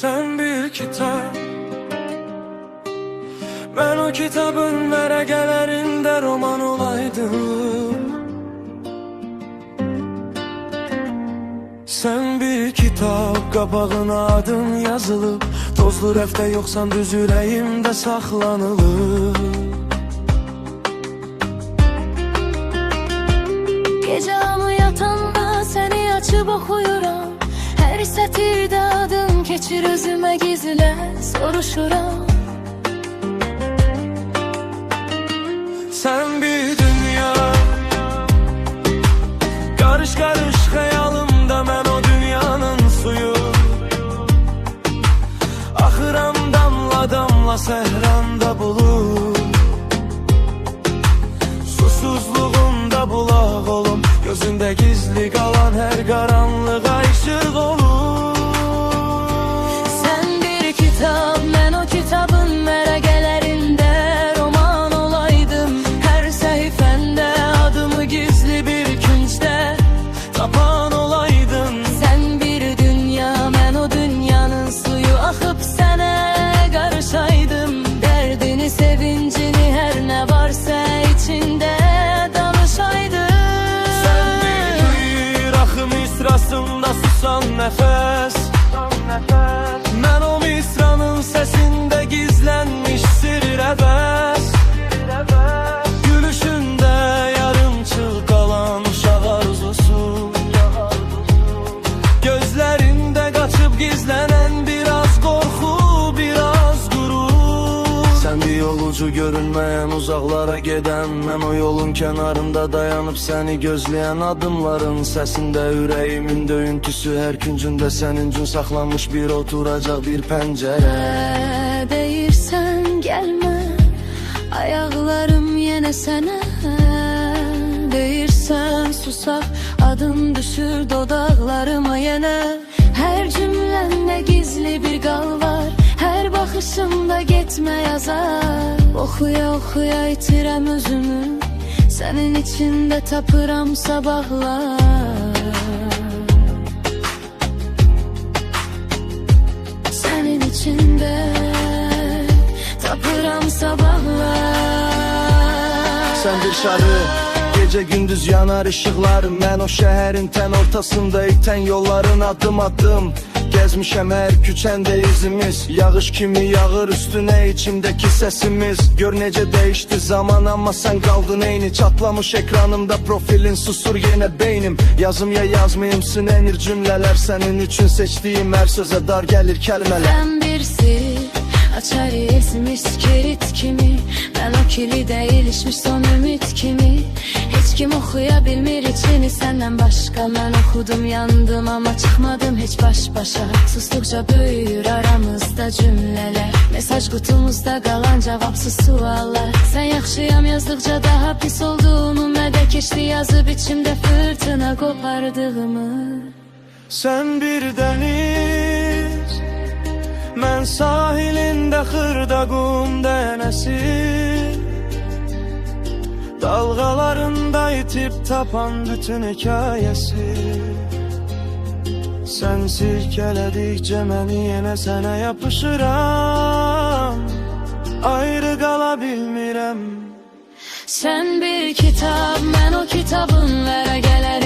Sen bir kitap, ben o kitabın vərəqələrində roman olaydım. Sen bir kitap, qabağına adın yazılıb, tozlu rəfdə yoxsan düz ürəyimdə saxlanılıb. Gecə hamı yatanda səni açıb oxuyuram. Hər sətirdə adın keçir özümə gizlə soruşuram. Sen bir dünya, karış karış xəyalımda mən o dünyanın suyu. Axıram damla damla səhranda bulur. Susuzluğumda bulaq olum, gözündə gizli qalan hər qaranlığa işıq olur. Sen bir kitap, mən o kitabın vərəqələrində roman olaydım. Hər səhifəndə adımı gizli bir küncdə Tapan olaydın. Sen bir dünya, mən o dünyanın suyu. Axıb sənə qarışaydım. Dərdini, sevincini, hər nə varsa içində danışaydım. Sen bir duyur axı misrasında susan nəfəs. Mən o misranın səsində gizlənmiş sirr əbəs. Gülüşündə yarımçıq qalan uşaq arzusu. Gözlərində qaçıb gizlənən biraz qorxu, biraz qürur. Sən bir yolcu görünməyən uzaqlara gedən, mən o yolun kənarında dayanıb səni gözləyən adımların səsində ürəyimin döyüntüsü. Hər küncündə sənin üçün saxlanmış bir oturacaq bir pəncərə. Deyirsən gəlmə, ayaqlarım yenə sənə. Deyirsən susaq, adın düşür dodaqlarıma yenə. Hər cümləndə gizli bir qal var, hər baxışımda getmə yazar. Oxuya oxuya itirəm özümü, sənin içində tapıram sabahlar. Sənin içində tapıram sabahlar. Sən bir şarı, gecə gündüz yanar işıqlar. Mən o şəhərin tən ortasında itən yolların adım adım gəzmişəm hər küçəndə izimiz. Yağış kimi yağır üstünə içimdəki səsimiz. Gör necə dəyişdi zaman amma sən qaldın eyni. Çatlamış ekranımda profilin susur yenə beynim. Yazım ya yazmayım sinənir cümlələr, sənin üçün seçdiyim hər sözə dar gəlir kəlmələr. Sən bir sir, açar esmiş kirit kimi. Mən o kilidə ilişmiş son ümid kimi. Heç kim oxuya bilmir içini səndən başqa. Mən oxudum, yandım amma çıxmadım heç baş-başa. Susduqca böyür aramızda cümlələr. Mesaj qutumuzda qalan cavabsız suallar. Sən yaxşıyam yazdıqca daha pis olduğumu, mədə keçdi yazıb içimdə fırtına qopardığımı. Sən bir dəniz, mən sahilində xırda qum dənəsi. Dalğalarında itib tapan bütün hekayəsi. Sən silkələdikcə məni yenə sənə yapışıram. Ayrı qala bilmirəm. Sen bir kitap, mən o kitabın vərəqələri.